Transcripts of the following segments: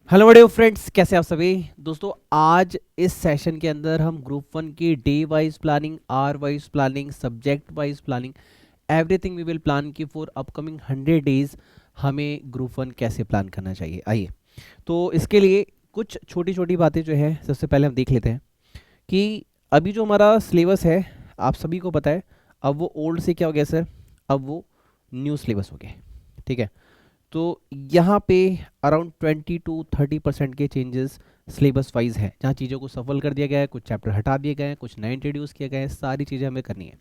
Hello बड़े friends, कैसे आप सभी दोस्तों। आज इस सेशन के अंदर हम ग्रुप वन की day wise planning, hour wise planning, subject wise planning, everything we will plan की फॉर अपकमिंग 100 डेज। हमें ग्रुप वन कैसे प्लान करना चाहिए, आइए। तो इसके लिए कुछ छोटी छोटी बातें जो है सबसे पहले हम देख लेते हैं कि अभी जो हमारा सिलेबस है, आप सभी को पता है, अब वो ओल्ड से क्या हो गया सर, अब वो न्यू सिलेबस हो गया, ठीक है। तो यहाँ पे अराउंड 20 to 30% के चेंजेस सिलेबस वाइज है, जहाँ चीज़ों को सफल कर दिया गया है, कुछ चैप्टर हटा दिए गए हैं, कुछ नए इंट्रोड्यूस किए गए हैं, सारी चीज़ें हमें करनी है।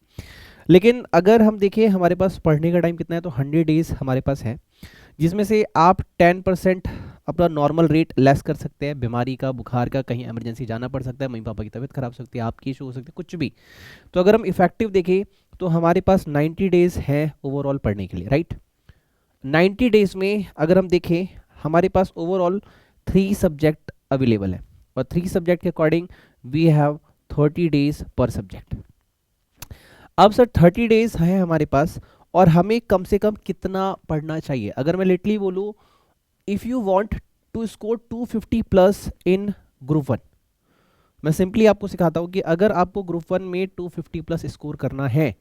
लेकिन अगर हम देखें हमारे पास पढ़ने का टाइम कितना है, तो 100 डेज हमारे पास है, जिसमें से आप 10% अपना नॉर्मल रेट लेस कर सकते हैं। बीमारी का, बुखार का, कहीं इमरजेंसी जाना पड़ सकता है, मम्मी पापा की तबीयत खराब हो सकती है, आपकी इशू हो सकती है, कुछ भी। तो अगर हम इफेक्टिव देखें तो हमारे पास 90 डेज है ओवरऑल पढ़ने के लिए, राइट। 90 डेज में अगर हम देखें हमारे पास ओवरऑल 3 सब्जेक्ट अवेलेबल है, और 3 सब्जेक्ट के अकॉर्डिंग वी हैव 30 डेज पर सब्जेक्ट। अब सर 30 डेज है हमारे पास, और हमें कम से कम कितना पढ़ना चाहिए। अगर मैं लिटरली बोलूँ, if you want to score 250 plus in group one, मैं सिंपली आपको सिखाता हूँ कि अगर आपको ग्रुप वन में 250 प्लस स्कोर करना है,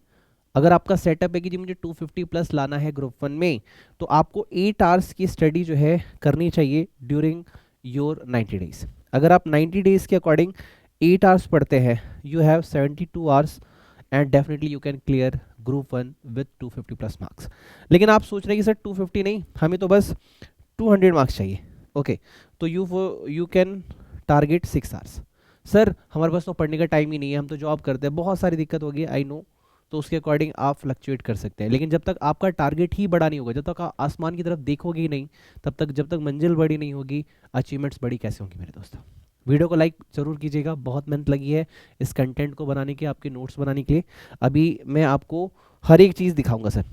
अगर आपका सेटअप है कि जी मुझे 250 प्लस लाना है ग्रुप वन में, तो आपको 8 आवर्स की स्टडी जो है करनी चाहिए ड्यूरिंग योर 90 डेज। अगर आप 90 डेज के अकॉर्डिंग 8 आवर्स पढ़ते हैं, you have 72 hours, and definitely you can clear group one with 250 plus marks. लेकिन आप सोच रहे हैं कि सर 250 नहीं, हमें तो बस 200 मार्क्स चाहिए। ओके, तो you can target 6 hours. Sir हमारे पास तो पढ़ने का टाइम ही नहीं है, हम तो जॉब करते हैं, बहुत सारी दिक्कत होगी, आई नो। तो उसके अकॉर्डिंग आप फ्लक्चुएट कर सकते हैं, लेकिन जब तक आपका टारगेट ही बड़ा नहीं होगा, जब तक आप आसमान की तरफ देखोगे ही नहीं, तब तक, जब तक मंजिल बड़ी नहीं होगी, अचीवमेंट्स बड़ी कैसे होंगी मेरे दोस्तों। वीडियो को लाइक जरूर कीजिएगा, बहुत मेहनत लगी है इस कंटेंट को बनाने की, आपके नोट्स बनाने के लिए। अभी मैं आपको हर एक चीज़ दिखाऊंगा सर।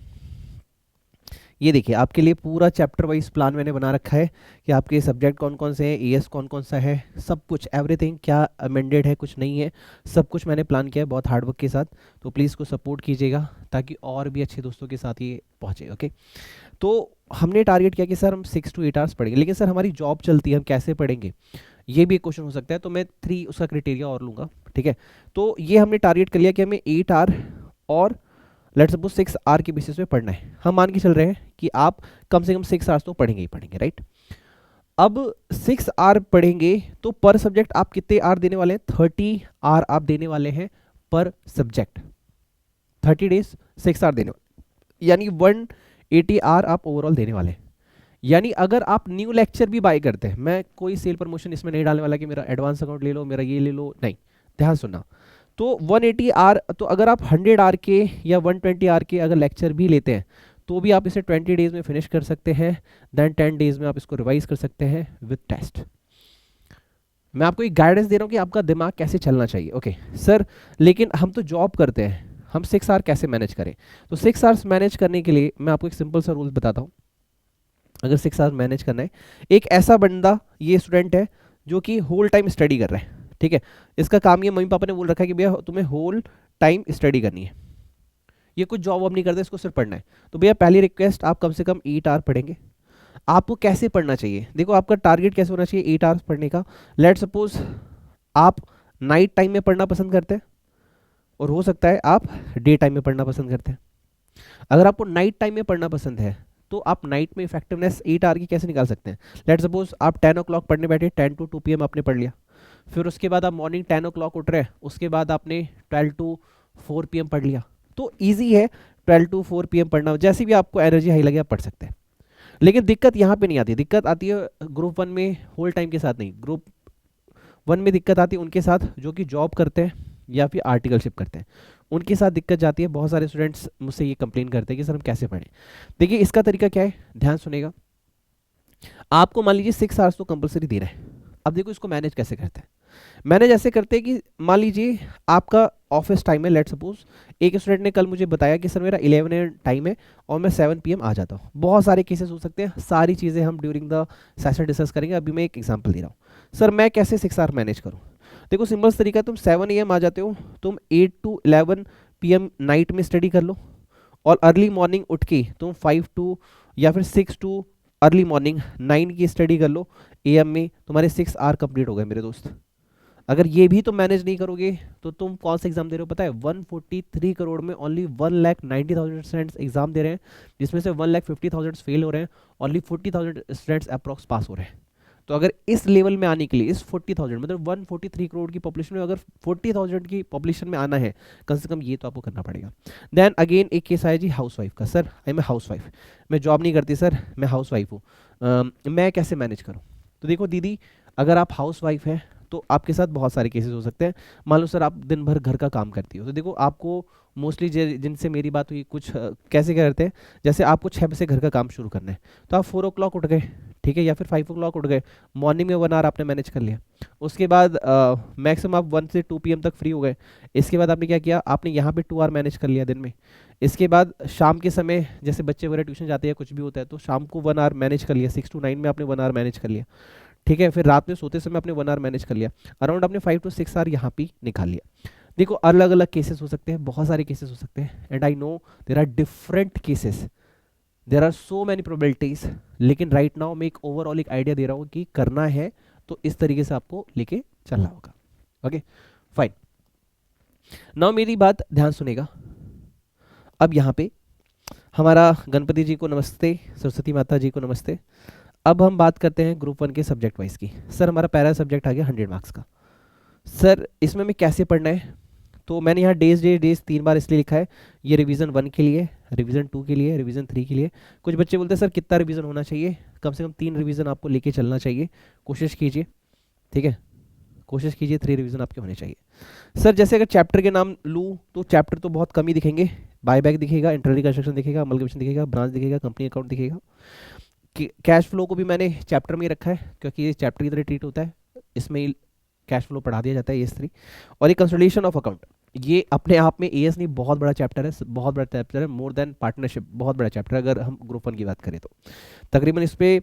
ये देखिए, आपके लिए पूरा चैप्टर वाइज प्लान मैंने बना रखा है कि आपके सब्जेक्ट कौन कौन से हैं, एएस कौन कौन सा है, सब कुछ, एवरीथिंग, क्या अमेंडेड है, कुछ नहीं है, सब कुछ मैंने प्लान किया है बहुत हार्डवर्क के साथ। तो प्लीज़ इसको सपोर्ट कीजिएगा ताकि और भी अच्छे दोस्तों के साथ ये पहुँचे। ओके, तो हमने टारगेट किया कि सर हम 6 to 8 आवर्स पढ़ेंगे, लेकिन सर हमारी जॉब चलती है, हम कैसे पढ़ेंगे, ये भी एक क्वेश्चन हो सकता है। तो मैं 3 उसका क्राइटेरिया और लूँगा, ठीक है। तो ये हमने टारगेट कर लिया कि हमें 8 आवर और लेट सपोज 6 आवर के बेसिस पे पढ़ना है। हम मान के चल रहे हैं कि आप कम से कम 6 आवर्स तो पढ़ेंगे ही पढ़ेंगे, राइट। अब 6 आवर पढ़ेंगे तो पर सब्जेक्ट आप कितने आवर देने वाले हैं, 30 आवर आप देने वाले हैं पर सब्जेक्ट। 30 डेज 6 आवर देने वाले, यानी 180 आवर आप ओवरऑल देने वाले हैं। यानी अगर आप न्यू लेक्चर भी बाय करते हैं, मैं कोई सेल प्रमोशन इसमें नहीं डालने वाला कि मेरा एडवांस अकाउंट ले लो, मेरा ये ले लो, नहीं, ध्यान सुनना। तो 180 आवर, तो अगर आप 100 आवर के या 120 आवर के अगर लेक्चर भी लेते हैं, तो भी आप इसे 20 डेज में फिनिश कर सकते हैं। देन 10 डेज में आप इसको रिवाइज कर सकते हैं विद टेस्ट। मैं आपको एक गाइडेंस दे रहा हूँ कि आपका दिमाग कैसे चलना चाहिए। ओके सर, लेकिन हम तो जॉब करते हैं, हम 6 आवर कैसे मैनेज करें। तो 6 आवर्स मैनेज करने के लिए मैं आपको एक सिंपल सा रूल बताता हूँ। अगर 6 आवर्स मैनेज करना है, एक ऐसा बंदा, ये स्टूडेंट है जो कि होल टाइम स्टडी कर रहा है, ठीक है। इसका काम, ये मम्मी पापा ने बोल रखा है कि भैया तुम्हें होल टाइम स्टडी करनी है, ये कुछ जॉब वॉब नहीं करते, इसको सिर्फ पढ़ना है। तो भैया पहली रिक्वेस्ट, आप कम से कम 8 आवर पढ़ेंगे। आपको कैसे पढ़ना चाहिए, देखो आपका टारगेट कैसे होना चाहिए 8 आवर्स पढ़ने का। लेट सपोज आप नाइट टाइम में पढ़ना पसंद करते हैं, और हो सकता है आप डे टाइम में पढ़ना पसंद करते हैं। अगर आपको नाइट टाइम में पढ़ना पसंद है, तो आप नाइट में इफेक्टिवनेस 8 आवर की कैसे निकाल सकते हैं। लेट सपोज आप 10 o'clock पढ़ने बैठे, 10 to 2 PM आपने पढ़ लिया, फिर उसके बाद आप मॉर्निंग 10 o'clock उठ रहे हैं, उसके बाद आपने 12 to 4 PM पढ़ लिया। तो ईजी है 12 to 4 PM पढ़ना, जैसे भी आपको एनर्जी हाई लगे आप पढ़ सकते हैं। लेकिन दिक्कत यहाँ पे नहीं आती, दिक्कत आती है ग्रुप वन में होल टाइम के साथ नहीं, ग्रुप वन में दिक्कत आती है उनके साथ जो कि जॉब करते हैं या फिर आर्टिकलशिप करते हैं, उनके साथ दिक्कत जाती है। बहुत सारे स्टूडेंट्स मुझसे ये कंप्लेन करते हैं कि सर हम कैसे पढ़ें। देखिए इसका तरीका क्या है, ध्यान सुनेगा। आपको मान लीजिए 6 आवर्स तो कंपलसरी दे रहे हैं। अब देखो इसको मैनेज कैसे करते हैं। मैनेज ऐसे करते हैं कि मान लीजिए आपका ऑफिस टाइम है, लेट सपोज एक स्टूडेंट ने कल मुझे बताया कि सर मेरा 11 टाइम है और मैं 7 PM आ जाता हूँ। बहुत सारे केसेस हो सकते हैं, सारी चीज़ें हम ड्यूरिंग द सेशन डिस्कस करेंगे। अभी मैं एक एग्जांपल दे रहा हूँ, सर मैं कैसे 6 आवर मैनेज करूँ। देखो सिंपल तरीका है, तुम 7 AM आ जाते हो, तुम 8 to 11 PM नाइट में स्टडी कर लो, और अर्ली मॉर्निंग उठ के तुम 5 to या फिर 6 to अर्ली मॉर्निंग 9 की स्टडी कर लो, AM में तुम्हारे 6 आवर कंप्लीट हो गए मेरे दोस्त। अगर ये भी तुम मैनेज नहीं करोगे तो तुम कौन सा एग्जाम दे रहे हो पता है? 143 करोड़ में ओनली 1,90,000 स्टूडेंट्स एग्जाम दे रहे हैं, जिसमें से 1,50,000 फेल हो रहे हैं, ओनली 40,000 स्टूडेंट्स अप्रॉक्स पास हो रहे हैं। तो अगर इस लेवल में आने के लिए, इस 40,000 मतलब 143 करोड़ की पॉपुलेशन में अगर 40,000 की पॉपुलेशन में आना है, कम से कम ये तो आपको करना पड़ेगा। देन अगेन एक केस आया जी हाउसवाइफ का, sir I am a housewife, मैं जॉब नहीं करती सर, मैं हाउसवाइफ हूँ, मैं कैसे मैनेज करूँ? तो देखो दीदी, अगर आप हाउसवाइफ हैं तो आपके साथ बहुत सारे केसेस हो सकते हैं। मान लो सर आप दिन भर घर का काम करती हो, तो देखो आपको मोस्टली जिनसे मेरी बात हुई कुछ कैसे क्या करते हैं, जैसे आपको 6 बजे से घर का काम शुरू करना है, तो आप 4 o'clock उठ गए, ठीक है, या फिर 5 o'clock उठ गए, मॉर्निंग में 1 आवर आपने मैनेज कर लिया। उसके बाद मैक्सिमम आप 1 से 2 PM तक फ्री हो गए। इसके बाद आपने क्या किया, आपने यहाँ पे 2 आवर मैनेज कर लिया दिन में। इसके बाद शाम के समय जैसे बच्चे वगैरह ट्यूशन जाते हैं, कुछ भी होता है, तो शाम को 1 आवर मैनेज कर लिया, 6 to 9 में आपने 1 आवर मैनेज कर लिया, ठीक है। फिर रात में सोते समय आपने 1 आवर मैनेज कर लिया, अराउंड आपने 5 to 6 आवर यहाँ पे निकाल लिया। देखो अलग अलग केसेस हो सकते हैं, बहुत सारे केसेस हो सकते हैं, and I know there are different cases, there are so many probabilities, लेकिन राइट नाउ मैं एक ओवरऑल एक आइडिया दे रहा हूँ कि करना है तो इस तरीके से आपको लेके चलना होगा। ओके फाइन, नाउ मेरी बात ध्यान सुनेगा। अब यहाँ पे हमारा गणपति जी को नमस्ते, सरस्वती माता जी को नमस्ते। अब हम बात करते हैं ग्रुप 1 के सब्जेक्ट वाइज की। सर हमारा पहला सब्जेक्ट आ गया 100 मार्क्स का, सर इसमें हमें कैसे पढ़ना है? तो मैंने यहाँ डेज 3 बार इसलिए लिखा है, ये रिवीजन 1 के लिए, रिवीजन 2 के लिए, रिवीजन 3 के लिए। कुछ बच्चे बोलते हैं सर कितना रिवीजन होना चाहिए? कम से कम 3 रिवीजन आपको लेके चलना चाहिए, कोशिश कीजिए, ठीक है, कोशिश कीजिए 3 रिवीजन आपके होने चाहिए। सर जैसे अगर चैप्टर के नाम लूँ तो चैप्टर तो बहुत कम ही दिखेंगे, बायबैक दिखेगा, इंटरनल कंस्ट्रक्शन दिखेगा, अमलगेशन दिखेगा, ब्रांच दिखेगा, कंपनी अकाउंट दिखेगा। कैश फ्लो को भी मैंने चैप्टर में ही रखा है क्योंकि ये चैप्टर की तरह ट्रीट होता है, इसमें कैश फ्लो पढ़ा दिया जाता है AS3। और ये कंसोलिडेशन ऑफ अकाउंट, ये अपने आप में AS नहीं बहुत बड़ा चैप्टर है, बहुत बड़ा चैप्टर है, मोर देन पार्टनरशिप, बहुत बड़ा चैप्टर है। अगर हम ग्रुप 1 की बात करें तो तकरीबन इस पर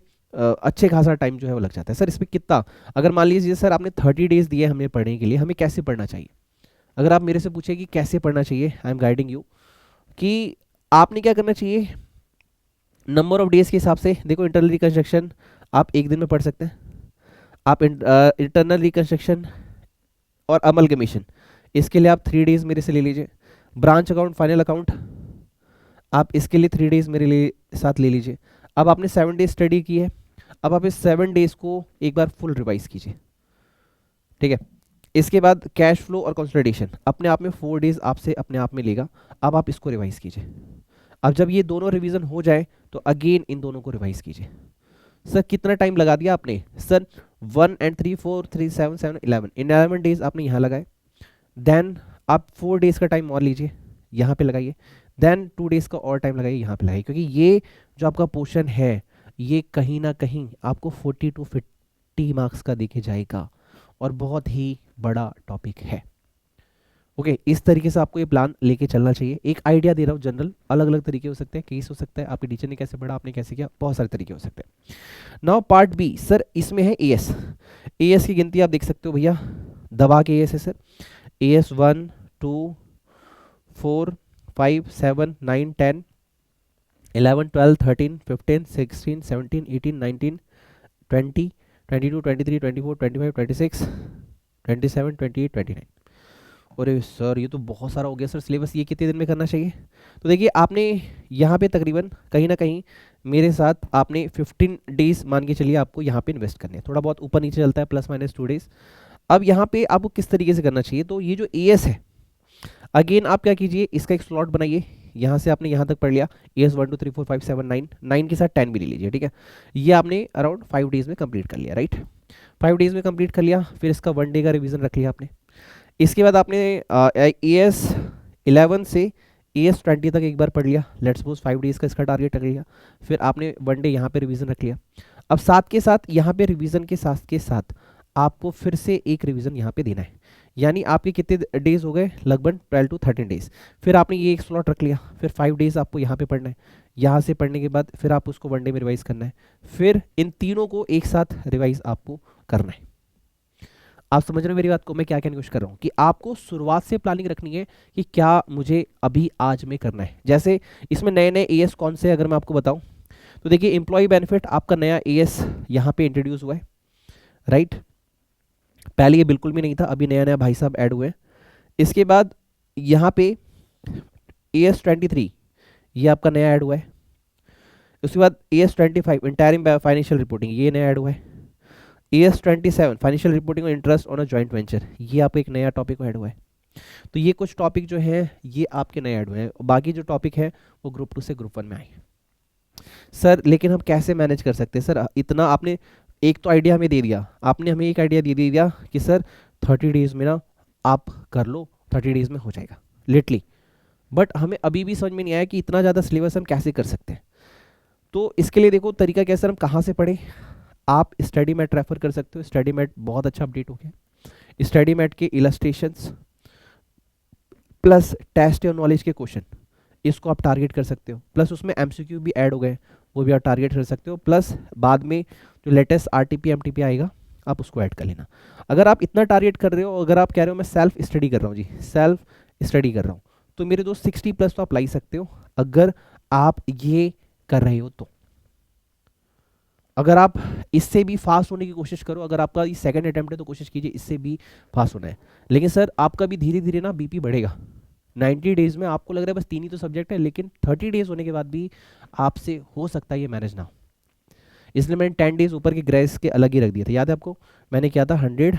अच्छे खासा टाइम जो है वो लग जाता है। सर इस पर कितना, अगर मान लीजिए सर आपने 30 डेज दिए हमें पढ़ने के लिए, हमें कैसे पढ़ना चाहिए? अगर आप मेरे से पूछे कि कैसे पढ़ना चाहिए, आई एम गाइडिंग यू कि आपने क्या करना चाहिए नंबर ऑफ डेज के हिसाब से। देखो इंटरनल रिकंस्ट्रक्शन आप एक दिन में पढ़ सकते हैं, आप इंटरनल रिकंस्ट्रक्शन और अमलगमेशन इसके लिए आप 3 डेज मेरे से ले लीजिए। ब्रांच अकाउंट, फाइनल अकाउंट आप इसके लिए 3 डेज मेरे लिए साथ ले लीजिए। अब आपने 7 डेज स्टडी की है, अब आप इस 7 डेज को एक बार फुल रिवाइज कीजिए, ठीक है। इसके बाद कैश फ्लो और कंसोलिडेशन अपने आप में 4 डेज आपसे अपने आप में लेगा, अब आप इसको रिवाइज कीजिए। अब जब ये दोनों रिवीजन हो जाए तो अगेन इन दोनों को रिवाइज कीजिए। सर कितना टाइम लगा दिया आपने? सर 1 and 3 4 3 7 7 11 इन 11 डेज आपने यहाँ लगाए। देन आप 4 डेज का टाइम और लीजिए, यहाँ पे लगाइए। देन 2 डेज का और टाइम लगाइए, यहाँ पे लगाइए, क्योंकि ये जो आपका पोर्शन है ये कहीं ना कहीं आपको 40 to 50 मार्क्स का देके जाएगा और बहुत ही बड़ा टॉपिक है। ओके इस तरीके से आपको ये प्लान लेके चलना चाहिए। एक आइडिया दे रहा हूँ जनरल, अलग अलग तरीके हो सकते हैं, केस हो सकता है, आपके टीचर ने कैसे पढ़ा, आपने कैसे किया, बहुत सारे तरीके हो सकते हैं। नाउ पार्ट बी, सर इसमें है AS की गिनती आप देख सकते हो भैया, दबा के AS है सर, AS 1 2 4 5 7 9 10 11 12 13 15 16 17 18 19 20 22 23 24 25 26 27 28 29। अरे सर ये तो बहुत सारा हो गया सर सिलेबस, ये कितने दिन में करना चाहिए? तो देखिए आपने यहाँ पे तकरीबन कहीं ना कहीं मेरे साथ आपने 15 डेज मान के चलिए आपको यहाँ पे इन्वेस्ट करने हैं, थोड़ा बहुत ऊपर नीचे चलता है +- 2 डेज। अब यहाँ पे आपको किस तरीके से करना चाहिए, तो ये जो AS है अगेन आप क्या कीजिए, इसका एक स्लॉट बनाइए, यहाँ से आपने यहाँ तक पढ़ लिया, AS 1 2 3 4 5 7 9 9 के साथ 10 भी ले लीजिए, ठीक है। ये आपने अराउंड 5 डेज में कंप्लीट कर लिया, राइट, 5 डेज में कंप्लीट कर लिया। फिर इसका 1 डे का रिविजन रख लिया आपने। इसके बाद आपने AS 11 से AS 20 तक एक बार पढ़ लिया, लेट्स सपोज 5 डेज का इसका टारगेट रख लिया। फिर आपने 1 डे यहाँ पे रिवीजन रख लिया। अब साथ के साथ यहाँ पे रिवीजन के साथ आपको फिर से एक रिवीजन यहाँ पे देना है, यानी आपके कितने डेज हो गए, लगभग 12 to 13 डेज। फिर आपने ये एक स्लॉट रख लिया, फिर 5 डेज आपको यहाँ पे पढ़ना है, यहाँ से पढ़ने के बाद फिर आप उसको 1 डे में रिवाइज करना है, फिर इन तीनों को एक साथ रिवाइज आपको करना है। आप समझ रहे हो मेरी बात को, मैं क्या कहने की कोशिश कर रहा हूँ कि आपको शुरुआत से प्लानिंग रखनी है कि क्या मुझे अभी आज में करना है। जैसे इसमें नए AS कौन से अगर मैं आपको बताऊं तो देखिए एम्प्लॉय बेनिफिट आपका नया एएस यहाँ पे इंट्रोड्यूस हुआ है, राइट। पहले ये बिल्कुल भी नहीं था, अभी नया नया भाई साहब ऐड हुए हैं। इसके बाद यहाँ पे AS23 ये आपका नया ऐड हुआ है। उसके बाद AS25 इंटायरिंग फाइनेंशियल रिपोर्टिंग ये नया ऐड हुआ है। AS27 फाइनेंशियल रिपोर्टिंग और interest on a joint venture ये आपका एक नया टॉपिक ऐड हुआ है। तो ये कुछ टॉपिक जो है ये आपके नए ऐड हुए हैं, बाकी जो टॉपिक है वो ग्रुप 2 से ग्रुप 1 में आए। सर लेकिन हम कैसे मैनेज कर सकते हैं सर, इतना आपने एक तो आइडिया हमें दे दिया, आपने हमें एक आइडिया दे दिया कि सर 30 डेज में ना आप कर लो, 30 डेज में हो जाएगा लिटरली, बट हमें अभी भी समझ में नहीं आया कि इतना ज़्यादा सिलेबस हम कैसे कर सकते हैं। तो इसके लिए देखो तरीका कैसे, हम कहाँ से पढ़ें, आप स्टडी मैट रेफर कर सकते हो, स्टडी मैट बहुत अच्छा अपडेट हो गया। स्टडी मैट के इलस्ट्रेशंस प्लस टेस्ट और नॉलेज के क्वेश्चन इसको आप टारगेट कर सकते हो, प्लस उसमें एमसीक्यू भी ऐड हो गए वो भी आप टारगेट कर सकते हो, प्लस बाद में जो लेटेस्ट आरटीपी एमटीपी आएगा आप उसको ऐड कर लेना। अगर आप इतना टारगेट कर रहे हो, अगर आप कह रहे हो मैं सेल्फ स्टडी कर रहा हूँ जी, सेल्फ स्टडी कर रहा हूँ, तो मेरे दोस्त 60 प्लस तो आप ला ही सकते हो अगर आप ये कर रहे हो। तो अगर आप इससे भी फास्ट होने की कोशिश करो, अगर आपका ये सेकंड अटेम्प्ट है तो कोशिश कीजिए इससे भी फास्ट होना है। लेकिन सर आपका भी धीरे धीरे ना बीपी बढ़ेगा। 90 डेज में आपको लग रहा है बस 3 ही तो सब्जेक्ट है, लेकिन 30 डेज होने के बाद भी आपसे हो सकता है ये मैनेज ना हो। इसलिए मैंने 10 डेज ऊपर के ग्रेस के अलग ही रख दिए थे, याद है आपको, मैंने किया था 100 -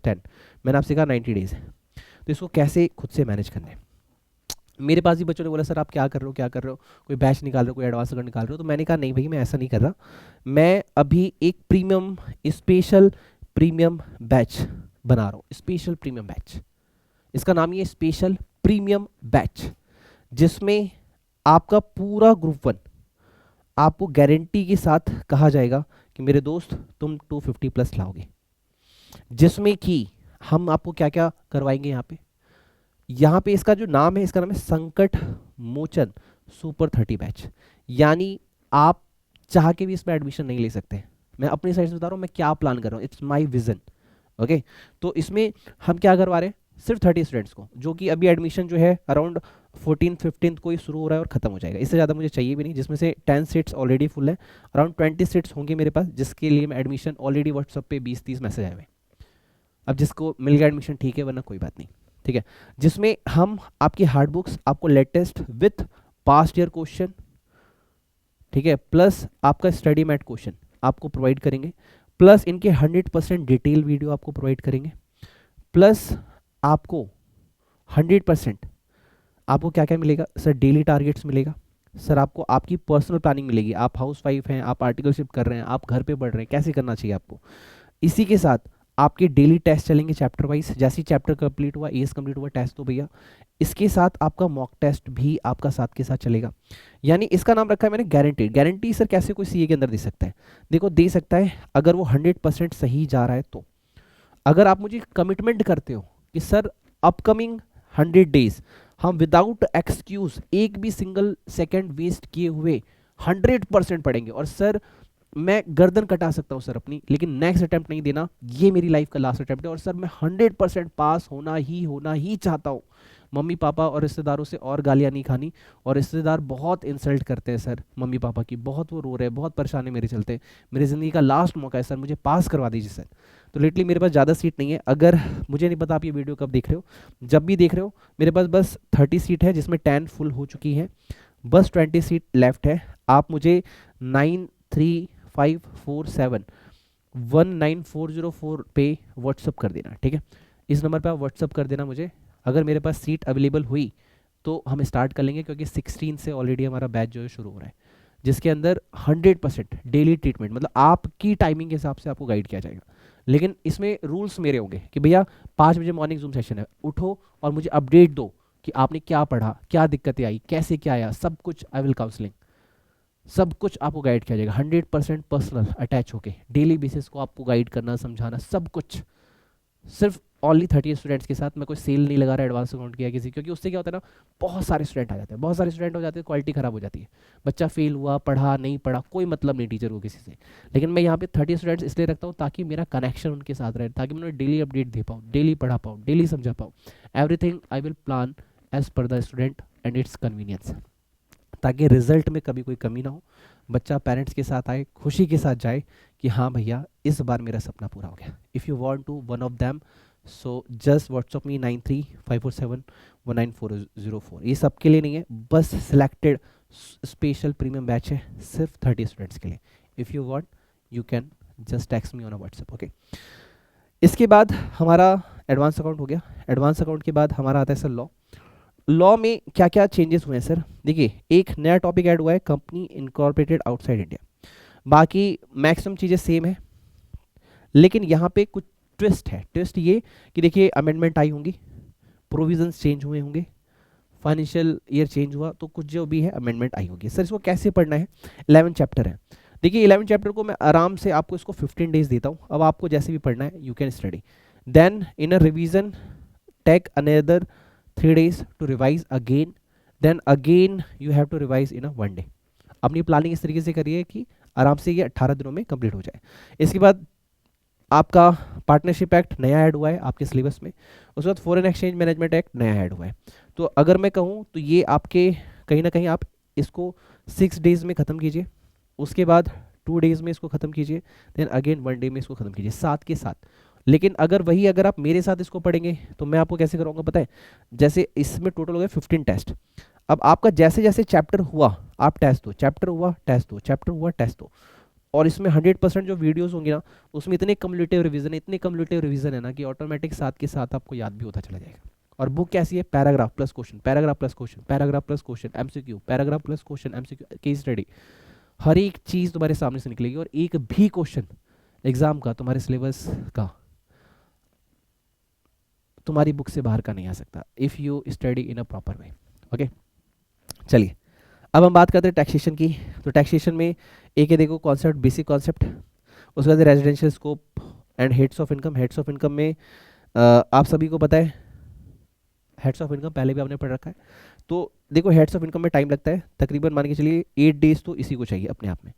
10, मैंने आपसे कहा 90 डेज है। तो इसको कैसे खुद से मैनेज करना है। मेरे पास ही बच्चों ने बोला सर आप क्या कर रहे हो क्या कर रहे हो, कोई बैच निकाल रहे हो, कोई एडवांस अगर निकाल रहे हो, तो मैंने कहा नहीं भाई मैं ऐसा नहीं कर रहा, मैं अभी एक प्रीमियम स्पेशल प्रीमियम बैच बना रहा हूँ, स्पेशल प्रीमियम बैच, इसका नाम ये स्पेशल प्रीमियम बैच, जिसमें आपका पूरा ग्रुप 1 आपको गारंटी के साथ कहा जाएगा कि मेरे दोस्त तुम 250 प्लस लाओगे, जिसमें कि हम आपको क्या क्या करवाएंगे यहाँ पे इसका जो नाम है, इसका नाम है संकट मोचन सुपर 30 बैच। यानी आप चाह के भी इसमें एडमिशन नहीं ले सकते, मैं अपनी साइड से बता रहा हूँ मैं क्या प्लान कर रहा हूँ, इट्स माय विजन। ओके, तो इसमें हम क्या करवा रहे हैं, सिर्फ 30 स्टूडेंट्स को, जो कि अभी एडमिशन जो है अराउंड 14-15 को ही शुरू हो रहा है और खत्म हो जाएगा, इससे ज़्यादा मुझे चाहिए भी नहीं, जिसमें से 10 सीट्स ऑलरेडी फुल है, अराउंड 20 सीट्स होंगे मेरे पास, जिसके लिए मैं एडमिशन ऑलरेडी व्हाट्सअप पे 20-30 मैसेज आए हुए। अब जिसको मिल गया एडमिशन ठीक है, वरना कोई बात नहीं, ठीक है। जिसमें हम आपकी हार्ड बुक्स आपको latest with past year question, ठीक है, प्लस आपका स्टडी मैट क्वेश्चन आपको प्रोवाइड करेंगे, प्लस इनके 100% डिटेल वीडियो आपको प्रोवाइड करेंगे, प्लस आपको 100% आपको क्या क्या मिलेगा सर, डेली टारगेट्स मिलेगा सर, आपको आपकी पर्सनल प्लानिंग मिलेगी, आप हाउस वाइफ हैं, आप आर्टिकलशिप कर रहे हैं, आप घर पे पढ़ रहे हैं, कैसे करना चाहिए आपको। इसी के साथ आपके डेली टेस्ट चलेंगे चैप्टर वाइज, जैसे ही चैप्टर कंप्लीट हुआ, एएस कंप्लीट हुआ, टेस्ट तो भैया इसके साथ आपका मॉक टेस्ट भी आपका साथ के साथ चलेगा। यानी इसका नाम रखा है मैंने गारंटीड। गारंटी सर कैसे कोई सीए के अंदर दे सकता है, देखो दे सकता है अगर वो 100% सही जा रहा है। तो अगर आप मुझे कमिटमेंट करते हो कि सर अपकमिंग 100 डेज हम विदाउट एक्सक्यूज एक भी सिंगल सेकेंड वेस्ट किए हुए 100% पढ़ेंगे, और सर मैं गर्दन कटा सकता हूँ सर अपनी, लेकिन नेक्स्ट अटेम्प्ट नहीं देना, ये मेरी लाइफ का लास्ट अटेम्प्ट है, और सर मैं 100% पास होना ही चाहता हूँ, मम्मी पापा और रिश्तेदारों से और गालियाँ नहीं खानी, और रिश्तेदार बहुत इंसल्ट करते हैं सर मम्मी पापा की, बहुत वो रो रहे हैं, बहुत परेशानी मेरे चलते, मेरी ज़िंदगी का लास्ट मौका है सर, मुझे पास करवा दीजिए सर। तो लिटरली मेरे पास ज़्यादा सीट नहीं है, अगर मुझे नहीं पता आप ये वीडियो कब देख रहे हो, जब भी देख रहे हो, मेरे पास बस 30 सीट है, जिसमें 10 फुल हो चुकी है, बस 20 सीट लेफ्ट है। आप मुझे 9354719404 पे व्हाट्सअप कर देना, ठीक है, इस नंबर पे आप व्हाट्सअप कर देना मुझे। अगर मेरे पास सीट अवेलेबल हुई तो हम स्टार्ट कर लेंगे, क्योंकि 16 से ऑलरेडी हमारा बैच जो है शुरू हो रहा है, जिसके अंदर 100% डेली ट्रीटमेंट, मतलब आपकी टाइमिंग के हिसाब से आपको गाइड किया जाएगा। लेकिन इसमें रूल्स मेरे होंगे कि भैया 5 बजे मॉर्निंग जूम सेशन है, उठो और मुझे अपडेट दो कि आपने क्या पढ़ा, क्या दिक्कतें आई, कैसे क्या आया, सब कुछ आई विल काउंसलिंग, सब कुछ आपको गाइड किया जाएगा, 100% पर्सनल अटैच होके डेली बेसिस को आपको गाइड करना, समझाना, सब कुछ सिर्फ ओनली 30 स्टूडेंट्स के साथ। मैं कोई सेल नहीं लगा रहा एडवांस अकाउंट किया किसी, क्योंकि उससे क्या होता है ना, बहुत सारे स्टूडेंट आ जाते हैं, बहुत सारे स्टूडेंट हो जाते हैं, क्वालिटी खराब हो जाती है, बच्चा फेल हुआ, पढ़ा नहीं पढ़ा, कोई मतलब नहीं टीचर को किसी से। लेकिन मैं यहाँ पे 30 स्टूडेंट्स इसलिए रखता हूँ ताकि मेरा कनेक्शन उनके साथ रहे, ताकि मैं उन्हें डेली अपडेट दे पाऊँ, डेली पढ़ा पाऊँ, डेली समझा पाऊँ, everything I will plan as per the student and its convenience, ताकि रिजल्ट में कभी कोई कमी ना हो। बच्चा पेरेंट्स के साथ आए, खुशी के साथ जाए कि हाँ भैया इस बार मेरा सपना पूरा हो गया। If you want to one of them, so just WhatsApp me 9354719404। ये सबके लिए नहीं है, बस सिलेक्टेड स्पेशल प्रीमियम बैच है सिर्फ 30 स्टूडेंट्स के लिए। If you want you can just text me on WhatsApp, okay. इसके बाद हमारा एडवांस अकाउंट हो गया। एडवांस अकाउंट के बाद हमारा आता है सर लॉ। लॉ में क्या क्या चेंजेस हुए हैं सर? देखिए, एक नया टॉपिक ऐड हुआ है, कंपनी इनकॉर्पोरेटेड आउटसाइड इंडिया। बाकी मैक्सिमम चीज़ें सेम है, लेकिन यहाँ पे कुछ ट्विस्ट है। ट्विस्ट ये कि देखिए अमेंडमेंट आई होंगी, प्रोविजंस चेंज हुए होंगे, फाइनेंशियल ईयर चेंज हुआ, तो कुछ जो भी है अमेंडमेंट आई होगी। सर इसको कैसे पढ़ना है? 11 चैप्टर है। देखिए 11 चैप्टर को मैं आराम से आपको इसको 15 डेज देता हूँ। अब आपको जैसे भी पढ़ना है you can study, then in a revision take another 3 days to revise again, then again you have to revise in a 1 day। अपनी प्लानिंग इस तरीके से करिए कि आराम से ये 18 दिनों में कंप्लीट हो जाए। इसके बाद आपका पार्टनरशिप एक्ट नया ऐड हुआ है आपके सिलेबस में। उसके बाद फॉरेन एक्सचेंज मैनेजमेंट एक्ट नया ऐड हुआ है। तो अगर मैं कहूँ तो ये आपके कहीं ना कहीं आप इसको 6 days में ख़त्म कीजिए, उसके बाद 2 days में इसको ख़त्म कीजिए, देन अगेन 1 day में इसको ख़त्म कीजिए, साथ के साथ। लेकिन अगर आप मेरे साथ इसको पढ़ेंगे तो मैं आपको कैसे कराऊंगा पता है? जैसे इसमें टोटल हो गए 15 टेस्ट। अब आपका जैसे जैसे चैप्टर हुआ आप टेस्ट दो, चैप्टर हुआ टेस्ट दो, चैप्टर हुआ टेस्ट दो। और इसमें 100% जो वीडियोस होंगी ना, उसमें इतने कम्युलेटिव रिवीजन है ना कि ऑटोमेटिक साथ के साथ आपको याद भी होता चला जाएगा। और बुक कैसी है? Paragraph plus question, paragraph plus question, paragraph plus question, MCQ, paragraph plus question, MCQ, case study. हर एक चीज़ तुम्हारे सामने से निकलेगी और एक भी क्वेश्चन एग्जाम का तुम्हारे सिलेबस का तुम्हारी बुक से बाहर का नहीं आ सकता, if you study in a proper way, okay. चलिए अब हम बात करते हैं टैक्सेशन की। तो टैक्सेशन में एक है देखो कॉन्सेप्ट, बेसिक कॉन्सेप्ट, उसके बाद residential scope and heads of income. Heads of income में आप सभी को पता है, हेड्स ऑफ इनकम पहले भी आपने पढ़ रखा है। तो देखो हेड्स ऑफ इनकम में टाइम लगता है, तकरीबन मान के चलिए 8 days तो इसी को चाहिए अपने आप में।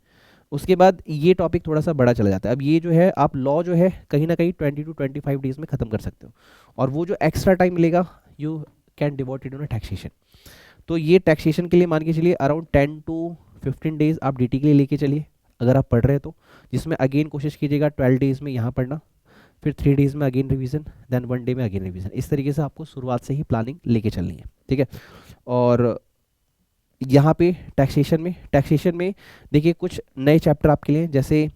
उसके बाद ये टॉपिक थोड़ा सा बड़ा चला जाता है। अब ये जो है आप लॉ जो है कहीं ना कहीं 20 to 25 days में ख़त्म कर सकते हो, और वो जो एक्स्ट्रा टाइम मिलेगा you can devote it on taxation. तो ये टैक्सेशन के लिए मान के चलिए अराउंड 10 to 15 days आप डी के लिए लेके चलिए अगर आप पढ़ रहे हैं तो, जिसमें अगेन कोशिश कीजिएगा 12 days में यहाँ पढ़ना, फिर 3 days में अगेन रिवीजन, देन 1 day में अगेन रिवीजन। इस तरीके से आपको शुरुआत से ही प्लानिंग लेके चलनी है, ठीक है। और यहाँ पे टैक्सेशन में देखिए कुछ नए चैप्टर आपके लिए, जैसे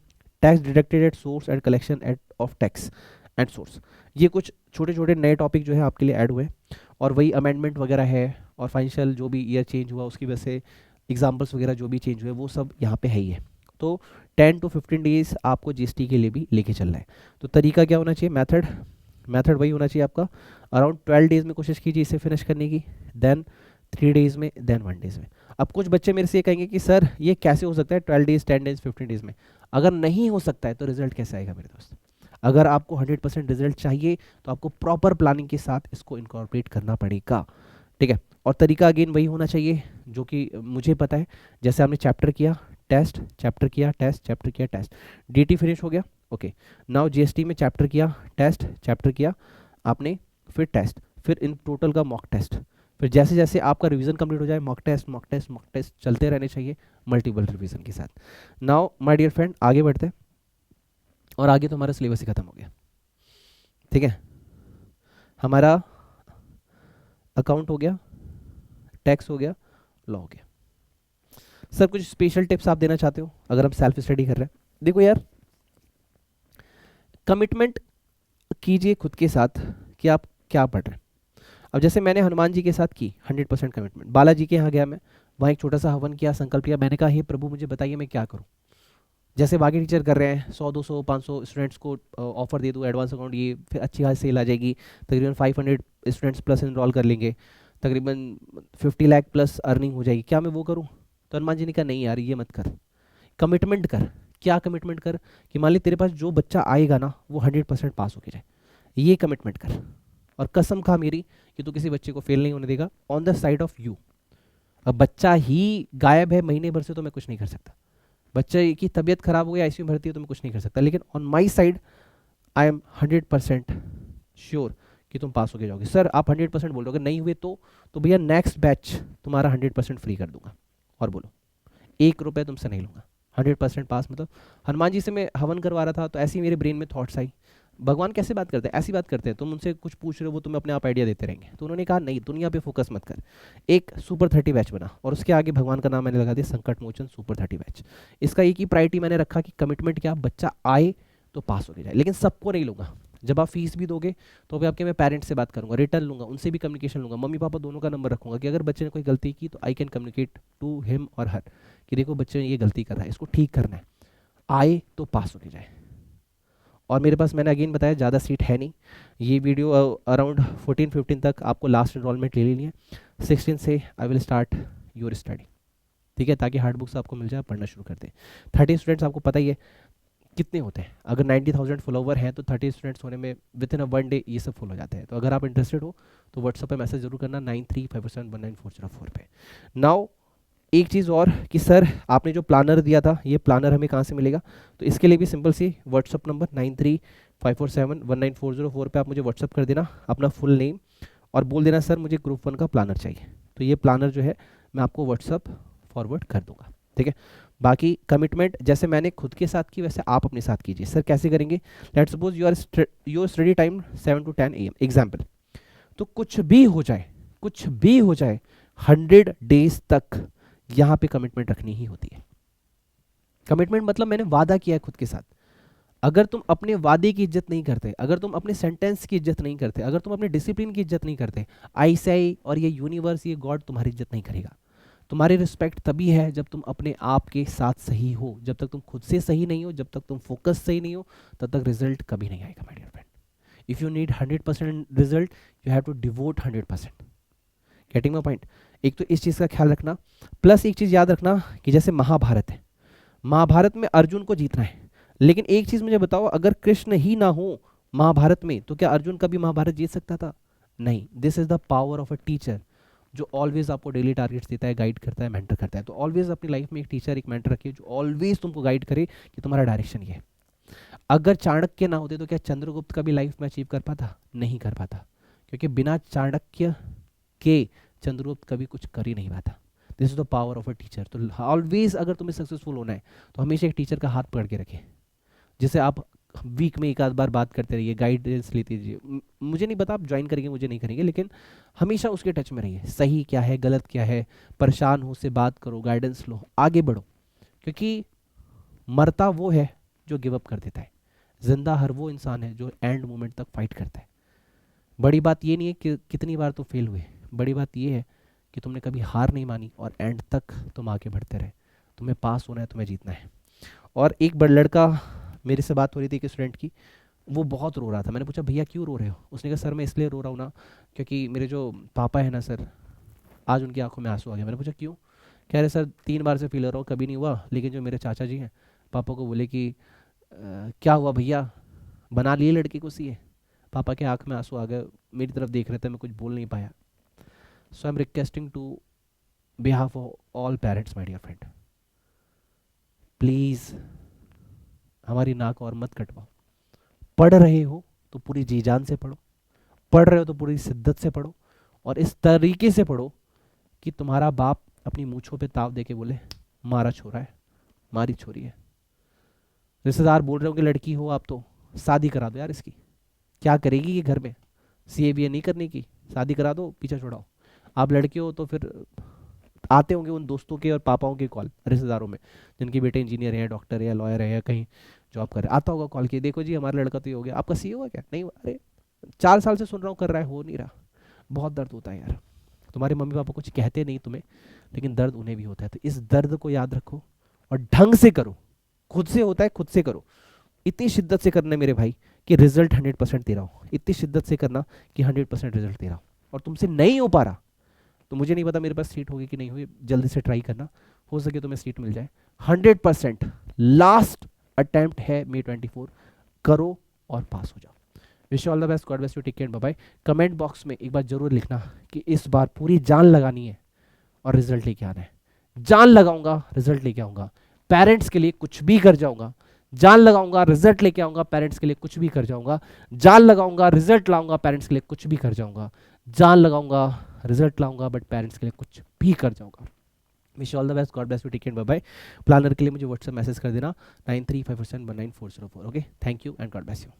tax deducted at source and collection at of tax and source. ये कुछ छोटे छोटे नए टॉपिक जो है आपके लिए ऐड हुए, और वही अमेंडमेंट वगैरह है, और फाइनेंशियल जो भी ईयर चेंज हुआ उसकी वजह से एग्जाम्पल्स वगैरह जो भी चेंज हुए वो सब यहाँ पे है ही है। तो 10 to 15 days आपको जीएसटी के लिए भी लेके चलना है। तो तरीका क्या होना चाहिए? मेथड वही होना चाहिए आपका, अराउंड 12 days में कोशिश कीजिए इसे फिनिश करने की, देन 3 days में, देन 1 days में। अब कुछ बच्चे मेरे से ये कहेंगे कि सर ये कैसे हो सकता है 12 days, 10 days, 15 days में? अगर नहीं हो सकता है तो रिजल्ट कैसे आएगा मेरे दोस्त? अगर आपको 100% रिजल्ट चाहिए तो आपको प्रॉपर प्लानिंग के साथ इसको इनकॉर्पोरेट करना पड़ेगा, ठीक है। और तरीका अगेन वही होना चाहिए जो कि मुझे पता है, जैसे आपने चैप्टर किया टेस्ट, चैप्टर किया टेस्ट, चैप्टर किया टेस्ट, डीटी फिनिश हो गया, ओके। नाउ जीएसटी में चैप्टर किया टेस्ट, चैप्टर किया आपने, फिर टेस्ट, फिर इन टोटल का मॉक टेस्ट, फिर जैसे जैसे आपका रिवीजन कंप्लीट हो जाए mock test mock test mock test चलते रहने चाहिए मल्टीपल रिवीजन के साथ। नाउ माय डियर फ्रेंड आगे बढ़ते हैं, और आगे तो हमारा सिलेबस ही खत्म हो गया, ठीक है। हमारा अकाउंट हो गया, टैक्स हो गया, लॉ हो गया। सर कुछ स्पेशल टिप्स आप देना चाहते हो अगर हम सेल्फ स्टडी कर रहे हैं? देखो यार, कमिटमेंट कीजिए खुद के साथ कि आप क्या पढ़ रहे हैं। अब जैसे मैंने हनुमान जी के साथ की 100% कमिटमेंट, बालाजी के यहाँ गया मैं, वहाँ एक छोटा सा हवन किया, संकल्प किया, मैंने कहा हे प्रभु मुझे बताइए मैं क्या करूँ। जैसे बाकी टीचर कर रहे हैं 100 200 500 स्टूडेंट्स को ऑफर दे दूँ एडवांस अकाउंट, ये फिर अच्छी खासी सेल आ जाएगी, तकरीबन 500 स्टूडेंट्स प्लस इनरोल कर लेंगे, तकरीबन 50 लाख प्लस अर्निंग हो जाएगी, क्या मैं वो करूँ? तो हनुमान जी ने कहा नहीं यार ये मत कर, कमिटमेंट कर। क्या कमिटमेंट कर? कि मान ली तेरे पास जो बच्चा आएगा ना वो 100% पास होके जाए, ये कमिटमेंट कर। और कसम खा मेरी कि तू किसी बच्चे को फेल नहीं होने देगा, on the side of you. अब बच्चा ही गायब है महीने भर से तो मैं कुछ नहीं कर सकता, बच्चे की तबीयत खराब हो गई आईसीयू में भर्ती है तो मैं कुछ नहीं कर सकता, लेकिन on my side I am 100% sure कि तुम पास होके जाओगे। सर आप 100% बोल रहे हो, अगर नहीं हुए तो भैया नेक्स्ट बैच तुम्हारा 100% फ्री कर दूंगा। और बोलो 1 रुपये तुमसे नहीं लूँगा, 100% पास। मतलब हनुमान जी से मैं हवन करवा रहा था तो ऐसी मेरे ब्रेन में थॉट्स आई, भगवान कैसे बात करते हैं, ऐसी बात करते हैं, तुम उनसे कुछ पूछ रहे हो वो तुम्हें अपने आप आइडिया देते रहेंगे। तो उन्होंने कहा नहीं, दुनिया पे फोकस मत कर, एक सुपर 30 बैच बना, और उसके आगे भगवान का नाम मैंने लगा दिया संकट मोचन सुपर 30 बैच। इसका एक ही प्रायोरिटी मैंने रखा कि कमिटमेंट क्या, बच्चा आए तो पास होने जाए, लेकिन सबको नहीं लूँगा। जब आप फीस भी दोगे तो भी आपके मैं पेरेंट्स से बात करूंगा, रिटर्न लूंगा, उनसे भी कम्युनिकेशन लूंगा, मम्मी पापा दोनों का नंबर रखूंगा कि अगर बच्चे ने कोई गलती की तो I can communicate to him और हर कि देखो बच्चे ने ये गलती कर रहा है, इसको ठीक करना है, आए तो पास होके जाए। और मेरे पास मैंने अगेन बताया ज़्यादा सीट है नहीं, ये वीडियो अराउंड 14-15 तक आपको लास्ट इनरोलमेंट ले लेनी है, 16 से I will start your study, ठीक है, ताकि हार्ड बुक्स आपको मिल जाए, पढ़ना शुरू कर दें। 30 स्टूडेंट्स आपको पता ही है कितने होते हैं, अगर 90,000 फॉलोवर हैं तो 30 स्टूडेंट्स होने में विद इन अ 1 डे ये सब फुल हो जाते हैं। तो अगर आप इंटरेस्टेड हो तो व्हाट्सएप पे मैसेज जरूर करना 9357194404 पे। नाउ एक चीज़ और कि सर आपने जो प्लानर दिया था, ये प्लानर हमें कहाँ से मिलेगा, तो इसके लिए भी सिंपल सी व्हाट्सअप नंबर 9354719404 पे आप मुझे व्हाट्सअप कर देना अपना फुल नेम और बोल देना सर मुझे ग्रुप 1 का प्लानर चाहिए, तो ये प्लानर जो है मैं आपको व्हाट्सअप फॉरवर्ड कर दूंगा, ठीक है। बाकी कमिटमेंट जैसे मैंने खुद के साथ की वैसे आप अपने साथ कीजिए। सर कैसे करेंगे, let's suppose your study time 7 to 10 AM example, तो कुछ भी हो जाए, कुछ भी हो जाए 100 डेज तक यहाँ पे कमिटमेंट रखनी ही होती है। कमिटमेंट मतलब मैंने वादा किया है खुद के साथ, अगर तुम अपने वादे की इज्जत नहीं करते, अगर तुम अपने सेंटेंस की इज्जत नहीं करते, अगर तुम अपने डिसिप्लिन की इज्जत नहीं करते, आईसीआई और ये यूनिवर्स, ये गॉड तुम्हारी इज्जत नहीं करेगा। तुम्हारी रिस्पेक्ट तभी है जब तुम अपने आप के साथ सही हो, जब तक तुम खुद से सही नहीं हो, जब तक तुम फोकस सही नहीं हो, तब तक रिजल्ट कभी नहीं आएगा my dear friend. If you need 100% result you have to devote 100%। Getting my point. एक तो इस चीज़ का ख्याल रखना, प्लस एक चीज़ याद रखना कि जैसे महाभारत है, महाभारत में अर्जुन को जीतना है, लेकिन एक चीज़ मुझे बताओ, अगर कृष्ण ही ना हो महाभारत में तो क्या अर्जुन कभी महाभारत जीत सकता था? नहीं। This is the power of a teacher जो ऑलवेज आपको डेली टारगेट्स देता है, गाइड करता है, मेंटर करता है। तो ऑलवेज अपनी लाइफ में एक टीचर, एक मेंटर रखिए जो ऑलवेज तुमको गाइड करे कि तुम्हारा डायरेक्शन ये है। अगर चाणक्य ना होते तो क्या चंद्रगुप्त कभी लाइफ में अचीव कर पाता? नहीं कर पाता, क्योंकि बिना चाणक्य के चंद्रगुप्त कभी कुछ कर ही नहीं पाता। This is the power of a teacher. तो ऑलवेज अगर तुम्हें सक्सेसफुल होना है तो हमेशा एक टीचर का हाथ पकड़ के रखें, जिसे आप वीक में एक आध बार बात करते रहिए, गाइडेंस लेते रहिए। मुझे नहीं पता आप ज्वाइन करेंगे मुझे नहीं करेंगे, लेकिन हमेशा उसके टच में रहिए, सही क्या है गलत क्या है, परेशान हो उससे बात करो, गाइडेंस लो, आगे बढ़ो। क्योंकि मरता वो है जो गिव अप कर देता है, जिंदा हर वो इंसान है जो एंड मोमेंट तक फाइट करता है। बड़ी बात ये नहीं है कि कितनी बार तो फेल हुए, बड़ी बात ये है कि तुमने कभी हार नहीं मानी और एंड तक तुम आगे बढ़ते रहे। तुम्हें पास होना है, तुम्हें जीतना है। और एक बड़ा लड़का, मेरे से बात हो रही थी एक स्टूडेंट की, वो बहुत रो रहा था। मैंने पूछा भैया क्यों रो रहे हो? उसने कहा सर मैं इसलिए रो रहा हूँ ना क्योंकि मेरे जो पापा है ना सर, आज उनकी आंखों में आंसू आ गया। मैंने पूछा क्यों? कह रहे सर 3 बार से फील हो रहा हूँ, कभी नहीं हुआ, लेकिन जो मेरे चाचा जी हैं पापा को बोले कि क्या हुआ भैया, बना लिए लड़की को सीए? पापा के आंख में आंसू आ गए, मेरी तरफ देख रहे थे, मैं कुछ बोल नहीं पाया। So I am requesting to behalf of all parents my dear friend, please हमारी नाक और मत कटवाओ। पढ़ रहे हो तो पूरी जी जान से पढ़ो, पढ़ रहे हो तो पूरी शिद्दत से पढ़ो, और इस तरीके से पढ़ो कि तुम्हारा बाप अपनी मूछों पे ताव दे के बोले मारा छोरा है, मारी छोरी है। रिश्तेदार बोल रहे हो कि लड़की हो आप तो शादी करा दो यार इसकी, क्या करेगी ये घर में, सीए बीए नहीं करने की, शादी करा दो, पीछा छोड़ाओ। आप लड़के हो तो फिर आते होंगे उन दोस्तों के और पापाओं के कॉल रिश्तेदारों में जिनके बेटे इंजीनियर है, डॉक्टर है, या लॉयर है, या कहीं जॉब कर रहे, आता होगा कॉल किए, देखो जी हमारा लड़का तो ये हो गया, आपका सीए हुआ क्या? नहीं हुआ। अरे 4 साल से सुन रहा हूँ कर रहा है, हो नहीं रहा। बहुत दर्द होता है यार। तुम्हारे मम्मी पापा कुछ कहते नहीं तुम्हें, लेकिन दर्द उन्हें भी होता है। तो इस दर्द को याद रखो और ढंग से करो, खुद से होता है खुद से करो। इतनी शिद्दत से करना मेरे भाई कि रिजल्ट 100% दे रहा हूँ, इतनी शिद्दत से करना कि 100% रिजल्ट दे रहा हूँ। और तुमसे नहीं हो पा रहा तो मुझे नहीं पता मेरे पास सीट होगी कि नहीं होगी, जल्दी से ट्राई करना, हो सके तो मैं सीट मिल जाए। 100% लास्ट अटेम्प्ट है May 24, करो और पास हो जाओ। Wish you all the best, God bless you, take care, bye bye. Comment box में एक बार जरूर लिखना कि इस बार पूरी जान लगानी है और रिजल्ट लेके आना है। जान लगाऊंगा रिजल्ट लेके आऊंगा, पेरेंट्स के लिए कुछ भी कर जाऊंगा, जान लगाऊंगा रिजल्ट लेके आऊंगा, पेरेंट्स के लिए कुछ भी कर जाऊंगा, जान लगाऊंगा रिजल्ट लाऊंगा, पेरेंट्स के लिए कुछ भी कर जाऊंगा, जान लगाऊंगा रिजल्ट लाऊंगा बट पेरेंट्स के लिए कुछ भी कर जाऊंगा। Wish all the best, God bless you, take care, bye bye. Planner के लिए मुझे व्हाट्सएप मैसेज कर देना 9357199404। Okay, thank you and God bless you.